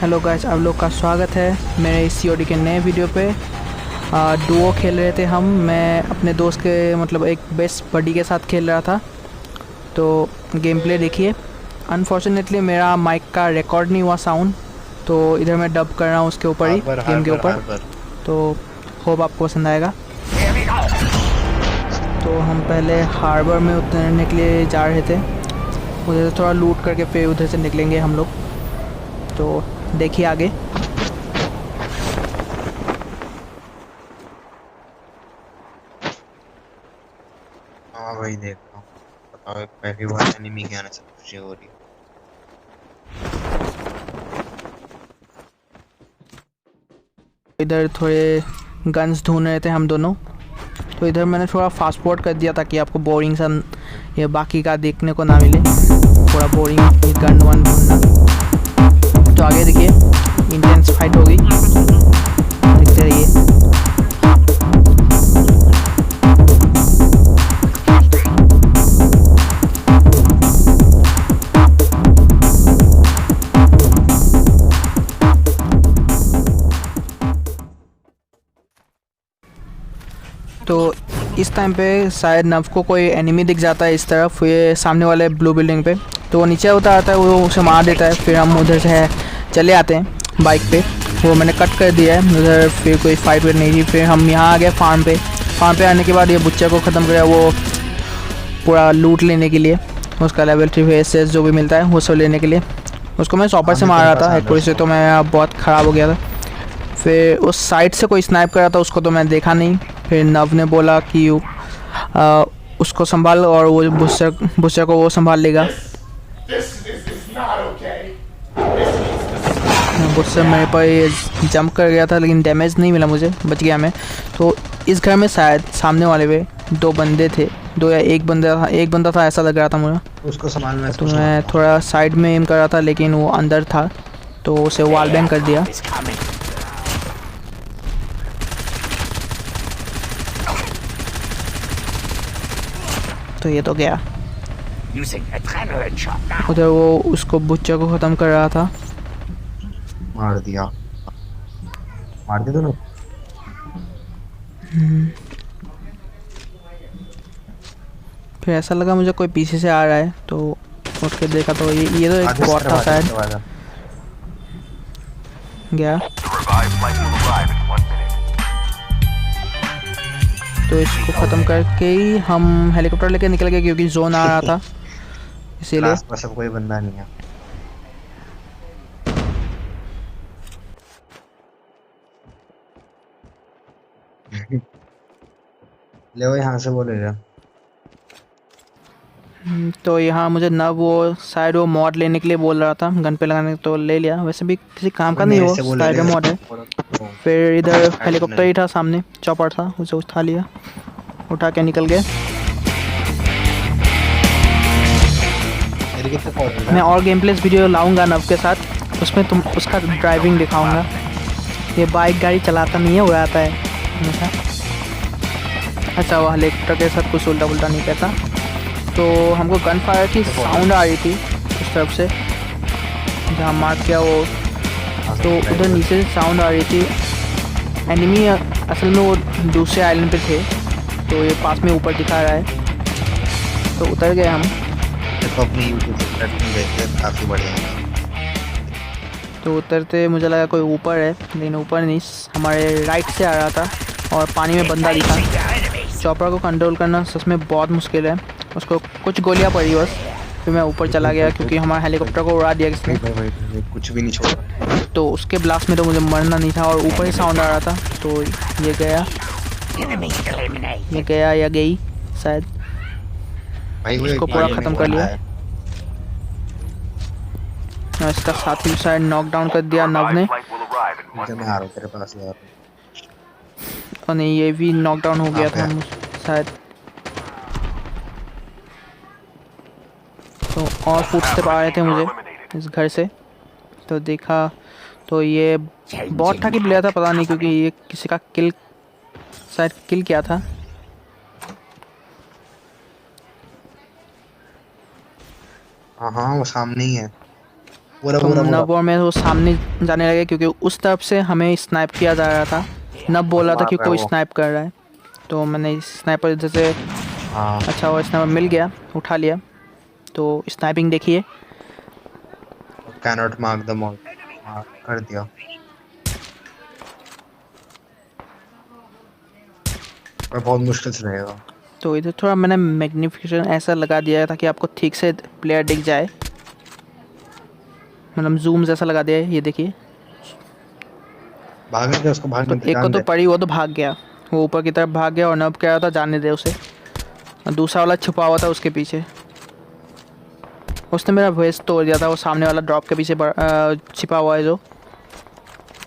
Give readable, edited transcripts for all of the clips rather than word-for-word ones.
Hello guys, आप लोग का स्वागत है मेरे इस सीओडी के नए वीडियो पे। डुओ खेल रहे थे हम। मैं अपने दोस्त के मतलब एक बेस्ट बडी के साथ खेल रहा था। तो गेम प्ले देखिए। अनफॉर्चुनेटली मेरा माइक का रिकॉर्ड नहीं हुआ साउंड, तो इधर मैं डब कर रहा हूँ उसके ऊपर ही, हार्बर गेम के हार्बर ऊपर। हार्बर। तो होप आपको पसंद आएगा। तो हम पहले हार्बर में उतरने के लिए जा रहे थे। उधर से थोड़ा लूट करके फिर उधर से निकलेंगे हम लोग। तो देखिए आगे। हाँ भाई देख रहा हूँ। बताओ, पहली बार एनिमी के आने से खुशी हो रही है। इधर थोड़े गन्स ढूंढ रहे थे हम दोनों। तो इधर मैंने थोड़ा फास्ट फॉरवर्ड कर दिया ताकि आपको बोरिंग सा ये बाकी का देखने को ना मिले, थोड़ा बोरिंग गन वन ढूंढना। तो आगे देखिए, इंटेंस फाइट होगी, देखते रहिए। तो इस टाइम पे शायद नव को कोई एनिमी दिख जाता है इस तरफ, ये सामने वाले ब्लू बिल्डिंग पे। तो वो नीचे उतर आता है, वो उसे मार देता है। फिर हम उधर से चले आते हैं बाइक पे। वो मैंने कट कर दिया है उधर, फिर कोई फाइट वेट नहीं थी। फिर हम यहाँ आ गए फार्म पे। फार्म पे आने के बाद ये बुच्चा को ख़त्म किया, वो पूरा लूट लेने के लिए। उसका लेवल 3 एस जो भी मिलता है वो सब लेने के लिए। उसको मैं शॉपर से आने मार तेरे रहा पास था, आर्डर एक्यूरेसी से तो मैं बहुत ख़राब हो गया था। फिर उस साइड से कोई स्नाइप कर रहा था, उसको तो मैं देखा नहीं। फिर नव ने बोला कि उसको संभाल और वो बुस्टर को वो संभाल लेगा। बुस्टर मेरे पर ये जंप कर गया था, लेकिन डैमेज नहीं मिला मुझे, बच गया मैं। तो इस घर में शायद सामने वाले पे 2 बंदे थे, 2 या 1 बंदा था। 1 बंदा था ऐसा लग रहा था मुझे। उसको संभाल, मैं तो इसको मैं संभालता हूँ। थोड़ा साइड में एम कर रहा था, लेकिन वो अंदर था तो उसे वॉल बैंग कर दिया। तो ये तो गया। उधर वो उसको बुच्चा को ख़त्म कर रहा था। मार दिया, मार दिया दोनों। फिर ऐसा लगा मुझे कोई पीछे से आ रहा है, तो उठ के देखा तो ये तो एक आधे से बॉट था आधे शायद। से आधा। गया। तो इसको ख़त्म करके ही हम हेलीकॉप्टर लेके निकल गए, क्योंकि जोन आ रहा था इसीलिए। आस पास अब कोई बंदा नहीं है। ले वो यहाँ से, बोले ले। तो यहाँ मुझे न वो शायद वो मॉड लेने के लिए बोल रहा था, गन पे लगाने, तो ले लिया। वैसे भी किसी काम का अबे नहीं, मेरे वो से बोले ले। स्पाइडर मॉड है। फिर इधर हेलीकॉप्टर ही था सामने, चॉपर था, उसे उठा लिया, उठा के निकल गए। मेरे कितने कॉल है? मैं और गेम प्लेस वीडियो लाऊंगा नव के साथ, उसमें तुम उसका ड्राइविंग दिखाऊंगा। ये बाइक गाड़ी चलाता नहीं है, उड़ाता है हमेशा। अच्छा, वो हेलीकॉप्टर के साथ कुछ उल्टा पुल्टा नहीं कहता। तो हमको गन फायर की साउंड आ रही थी उस तरफ से जहाँ मार्क किया वो। तो उधर नीचे से साउंड आ रही थी। एनिमी असल में वो दूसरे आइलैंड पे थे, तो ये पास में ऊपर दिखा रहा है। तो उतर गए हम। देखो अपनी यूट्यूब प्लेटफॉर्म देखते, काफी बढ़िया है। तो उतरते मुझे लगा कोई ऊपर है, लेकिन ऊपर नहीं, हमारे राइट से आ रहा था और पानी में बंदा दिखा। चॉपर को कंट्रोल करना सच में बहुत मुश्किल है, उसको कुछ गोलियां पड़ी बस। फिर मैं ऊपर चला गया क्योंकि हमारे हेलीकॉप्टर को उड़ा दिया किसने। भाई कुछ भी नहीं छोड़ा। तो उसके ब्लास्ट में तो मुझे मरना नहीं था, और ऊपर ही साउंड आ रहा था। तो ये गया, ये गया या गई शायद। भाई वो इसको एक पूरा पानी में ख़त्म कर बंदा लिया। है। और इसका साथी शायद नॉकडाउन कर दिया नव ने। ठीक है, मैं आ रहा हूँ तेरे पास यार। और नहीं, ये भी नॉकडाउन हो गया था शायद। तो और फुटस्टेप आ रहे थे मुझे इस घर से, तो देखा तो ये बॉट था कि प्लेयर था पता नहीं, क्योंकि ये किसी का किल शायद किल किया था। हाँ हाँ, वो सामने ही है। तो नब और मैं वो सामने जाने लगे क्योंकि उस तरफ से हमें स्नाइप किया जा रहा था। नब बोल रहा था कि कोई स्नाइप कर रहा है, तो मैंने स्नाइपर जैसे हाँ अच्छा वो स्नाइपर मिल गया, उठा लिया। तो स्नाइपिंग देखिए। कैनॉट मार्क द मॉल कर दिया। पर बहुत मुश्किल से रहेगा। तो इधर थोड़ा मैंने मैग्निफिकेशन ऐसा लगा दिया है ताकि आपको ठीक से प्लेयर दिख जाए, मतलब जूम जैसा लगा दिया है, ये देखिए। भागने दे उसको, तो भागने दे, एक को जान तो दे। पड़ी, वो तो भाग गया, वो ऊपर की तरफ भाग गया और नब कह रहा था जाने दे उसे। और दूसरा वाला छुपा हुआ था उसके पीछे, उसने मेरा वेस्ट तोड़ दिया था, वो सामने वाला ड्रॉप के पीछे छिपा हुआ है जो।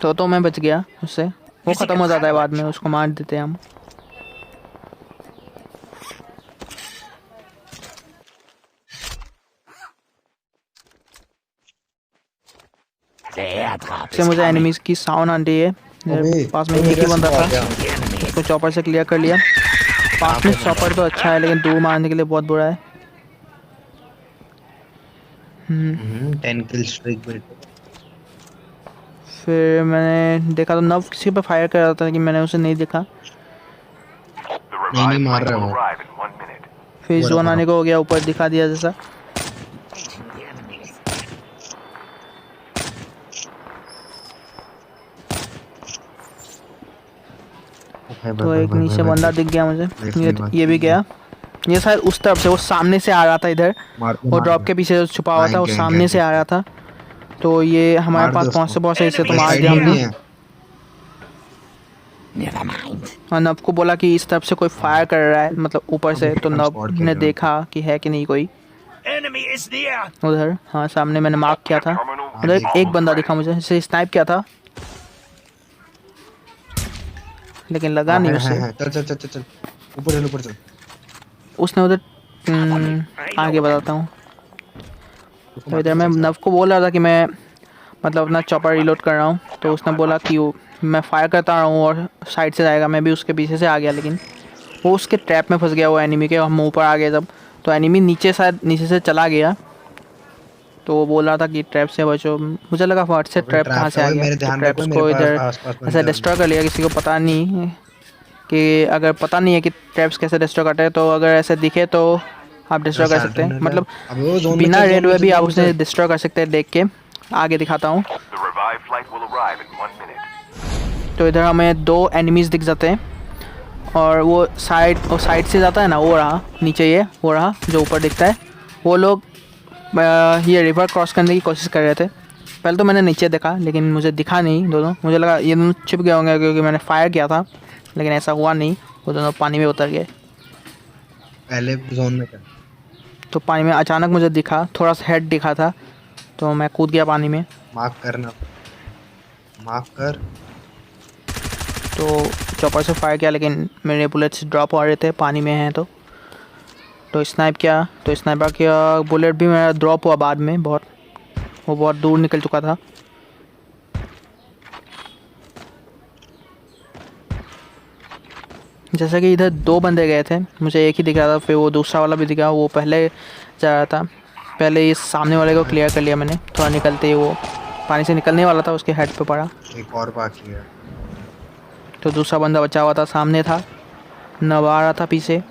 तो मैं बच गया उससे, वो ख़त्म हो जाता है बाद में, उसको मार देते हैं हम। से मुझे एनिमीज की साउंड आ रही है। मेरे पास में एक ही बंदा था, उसको चॉपर से क्लियर कर लिया। पास में चॉपर तो अच्छा है लेकिन दूर मारने के लिए बहुत बुरा है। 10 किल स्ट्रीक में। फिर मैंने देखा तो नव किसी पे फायर कर रहा था कि मैंने उसे नहीं देखा। नहीं मार रहा वो। फिर जोन आने को हो गया, ऊपर दिखा दिया जैसा। तो एक नीचे बंदा दिख गया मुझे, ये भी गया। ये शायद उस तरफ से, वो सामने से आ रहा था इधर, वो ड्रॉप के पीछे छुपा हुआ था, वो सामने से आ रहा था। तो ये हमारे पास पहुंचते पहुंचते इसे तो मार दिया हमने। और नब को बोला कि इस तरफ से कोई फायर कर रहा है, मतलब ऊपर से। तो नब ने देखा कि है कि नहीं कोई उधर। हाँ सामने मैंने मार्क किया था, उधर एक बंदा दिखा मुझे, इसे स्नाइप किया था लेकिन लगा नहीं उसे। चल चल चल चल ऊपर चल, ऊपर चल। उसने उधर आगे बताता हूँ। तो इधर मैं नव को बोल रहा था कि मैं मतलब अपना चॉपर रिलोड कर रहा हूँ। तो उसने बोला कि मैं फायर करता रहा हूँ और साइड से जाएगा। मैं भी उसके पीछे से आ गया, लेकिन वो उसके ट्रैप में फंस गया, वो एनिमी के। हम ऊपर आ गए जब, तो एनिमी नीचे शायद नीचे से चला गया। तो वो बोल रहा था कि ट्रैप से बचो। मुझे लगा फट से ट्रैप कहाँ से आ गया। तो ट्रैप्स को इधर ऐसे डिस्ट्रॉय कर लिया। किसी को पता नहीं कि, अगर पता नहीं है कि ट्रैप्स कैसे डिस्ट्रॉय करते हैं, तो अगर ऐसे दिखे तो आप डिस्ट्रॉय कर सकते हैं। मतलब बिना रेड हुए भी आप उसे डिस्ट्रॉय कर सकते हैं। देख के आगे दिखाता हूँ। तो इधर हमें 2 एनिमीज दिख जाते हैं और वो साइड से जाता है ना, वो रहा नीचे, ये वो रहा जो ऊपर दिखता है। वो लोग ये रिवर क्रॉस करने की कोशिश कर रहे थे। पहले तो मैंने नीचे देखा लेकिन मुझे दिखा नहीं दोनों। मुझे लगा ये दोनों छिप गए होंगे क्योंकि मैंने फायर किया था, लेकिन ऐसा हुआ नहीं। वो दोनों पानी में उतर गए। पहले जोन में क्या? तो पानी में अचानक मुझे दिखा, थोड़ा सा हेड दिखा था, तो मैं कूद गया पानी में। मार्क करना, मार्क कर। तो चॉपर से फायर किया लेकिन मेरे बुलेट्स ड्रॉप हो रहे थे, पानी में हैं। तो स्नाइप किया, तो स्नाइपर किया, बुलेट भी मेरा ड्रॉप हुआ बाद में। वो बहुत दूर निकल चुका था। जैसा कि इधर 2 बंदे गए थे, मुझे एक ही दिख रहा था। फिर वो दूसरा वाला भी दिखा, वो पहले जा रहा था। पहले इस सामने वाले को क्लियर कर लिया मैंने। थोड़ा निकलते ही वो पानी से निकलने वाला था, उसके हेड पे पड़ा। एक और बाकी है। तो दूसरा बंदा बचा हुआ था, सामने था, नब आ रहा था पीछे।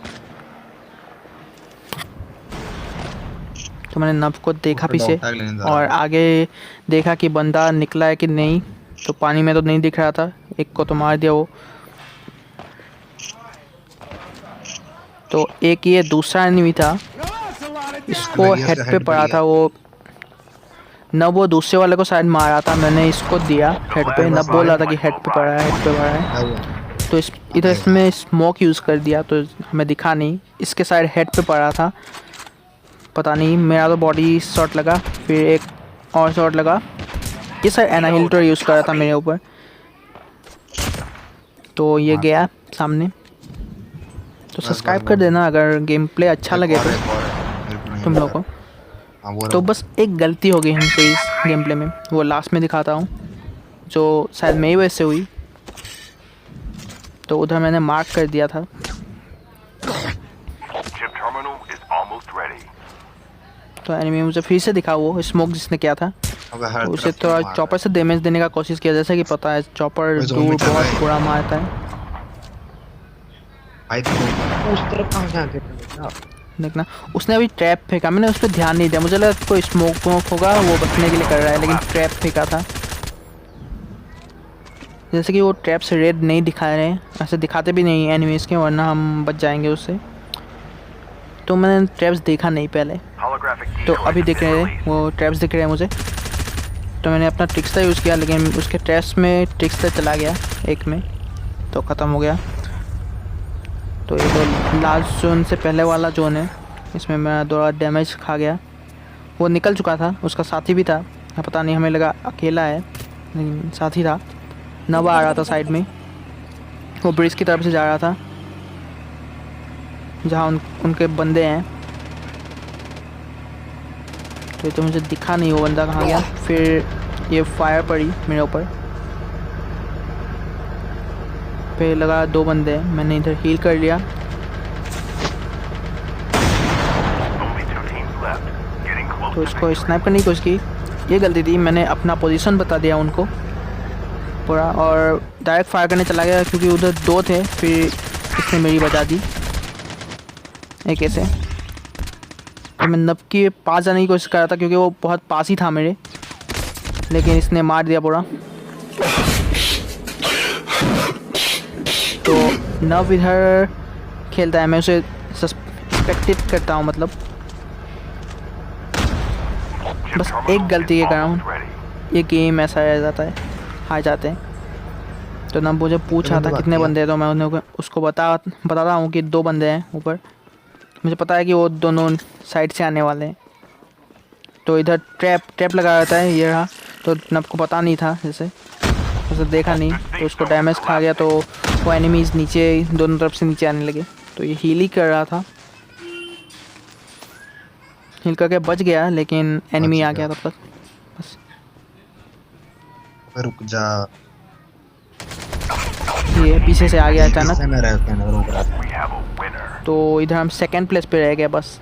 तो मैंने नब को देखा पीछे और आगे देखा कि बंदा निकला है कि नहीं। तो पानी में तो नहीं दिख रहा था, एक को तो मार दिया वो। तो एक ये दूसरा एनिमी था, इसको हेड पे पड़ा था वो। नब वो दूसरे वाले को शायद मारा था, मैंने इसको दिया हेड पे। नब बोल रहा था कि हेड पे पड़ा है, हेड पे पड़ा है। तो इधर इसमें स्मोक यूज़ कर दिया तो हमें दिखा नहीं। इसके साइड हेड पे पड़ा था, पता नहीं। मेरा तो बॉडी शॉट लगा, फिर एक और शॉट लगा। ये सर एनाहिलेटर यूज़ कर रहा था मेरे ऊपर। तो ये गया सामने। तो सब्सक्राइब कर देना अगर गेम प्ले अच्छा लगे तो तुम लोग को। तो बस एक गलती हो गई हमसे इस गेम प्ले में, वो लास्ट में दिखाता हूँ, जो शायद मेरी वजह से हुई। तो उधर मैंने मार्क कर दिया था। तो एनिमी मुझे फिर से दिखा, वो स्मोक जिसने किया था। अबे हर उसे तरफ थोड़ा मार चॉपर से डैमेज देने का कोशिश किया, जैसे कि पता है चॉपर कोई दूर zombie चल रहा बहुत है। बुरा मारता है। भाई तो उस तरफ कहाँ से आके बेटा? देखना, उसने अभी ट्रैप फेंका, मैंने उस पर ध्यान नहीं दिया, मुझे लगा कोई स्मोक वोक होगा वो बचने के लिए कर रहा है, लेकिन ट्रैप फेंका था। जैसे कि वो ट्रैप से रेड नहीं दिखा रहे हैं, ऐसे दिखाते भी नहीं एनिमीज के, वरना हम बच जाएंगे उससे। तो मैंने ट्रैप्स देखा नहीं पहले, तो अभी दिख रहे हैं वो ट्रैप्स दिख रहे हैं मुझे। तो मैंने अपना ट्रिक्स यूज़ किया, लेकिन उसके ट्रैप्स में ट्रिक्स चला गया एक में, तो ख़त्म हो गया। तो ये तो लास्ट जोन से पहले वाला जोन है, इसमें मैं थोड़ा डैमेज खा गया। वो निकल चुका था, उसका साथी भी था, पता नहीं, हमें लगा अकेला है, लेकिन साथी था। नवा आ रहा था साइड में, वो ब्रिज की तरफ से जा रहा था जहाँ उनके बंदे हैं। तो ये तो मुझे दिखा नहीं वो बंदा कहाँ गया। फिर ये फायर पड़ी मेरे ऊपर, फिर लगा 2 बंदे हैं, मैंने इधर हील कर लिया। तो इसको स्नाइप करने की कोशिश की, ये गलती थी, मैंने अपना पोजीशन बता दिया उनको पूरा, और डायरेक्ट फायर करने चला गया, क्योंकि उधर 2 थे। फिर इसने मेरी बचा दी एक ऐसे। तो मैं नब के पास जाने की कोशिश कर रहा था, क्योंकि वो बहुत पास ही था मेरे, लेकिन इसने मार दिया पूरा। तो नब इधर खेलता है, मैं उसे सस्पेक्टेड करता हूँ, मतलब बस एक गलती के कारण ये गेम ऐसा रह जाता है, हार जाते हैं। तो नब मुझे पूछ रहा था कितने बंदे हैं, तो मैं उन्हें उसको बता रहा हूँ कि 2 बंदे हैं ऊपर। मुझे पता है कि वो दोनों साइड से आने वाले हैं। तो इधर ट्रैप लगा रहता है, ये रहा। तो नब को पता नहीं था, जैसे उसे देखा नहीं, तो उसको डैमेज खा गया। तो वो एनिमीज नीचे दोनों तरफ से नीचे आने लगे, तो ये हील ही कर रहा था, हील करके बच गया, लेकिन एनिमी आ गया तब तक। बस रुक जा, ये पीछे से आ गया अचानक। पीछे में रहते हैं, रुक रहा था। तो इधर हम सेकंड प्लेस पे रह गए बस।